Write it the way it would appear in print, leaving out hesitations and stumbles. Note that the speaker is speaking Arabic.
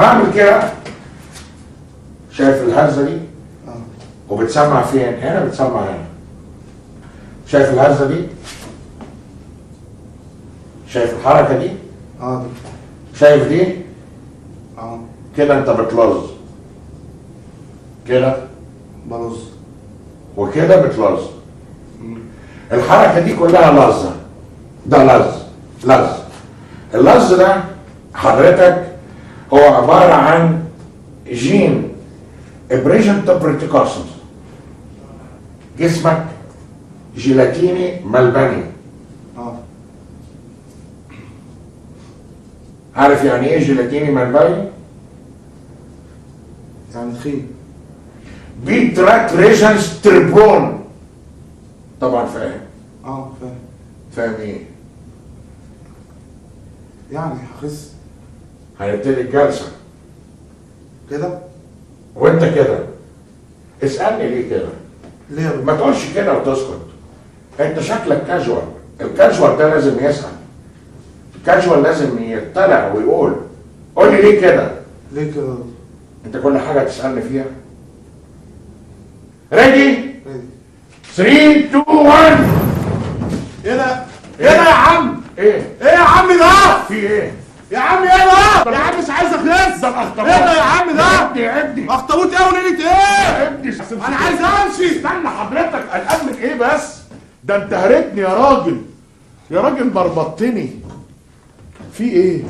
اما اعمل كده شايف الهزه دي؟ وبتسمع فين؟ هنا بتسمع هنا. شايف الهزه دي؟ شايف الحركه دي؟ دي. شايف دي؟ اه كده انت بتلظ. كده بلظ. وكده بتلظ. الحركه دي كلها لظه. ده لظ. اللظ ده حضرتك هو عباره عن جين ابريجنت بريتيكوسنس. جسمك جيلاتيني ملبني. عارف يعني ايه جيلاتيني ملبني؟ يعني تخين. بيتراك ريجنس تريبون. طبعا فاهم. فاهم. فاهم ايه؟ يعني هخس هنبتدي الجلسه كده. وانت كده اسالني ليه كده؟ ليه يا ما تقولش كده وتسكت. انت شكلك كاجوال. الكاجوال ده لازم يسال. الكاجوال لازم يطلع ويقول. قول لي ليه كده؟ ليه كده؟ انت كل حاجه تسالني فيها. ريدي؟ 3 2 1. ايه ده؟ ايه ده يا عم؟ ايه ايه يا عم ده؟ في ايه؟ يا عم ايه ده؟ يا عم مش عايز اخس. ده الاخطبوط. ايه ده يا عم ده؟ يا ابني اخطبوط ايه وليله ايه؟ يا ابني انا عايز امشي. استنى حضرتك قلقان من ايه بس؟ ده انت هرتني يا راجل. يا راجل بربطتني. في ايه؟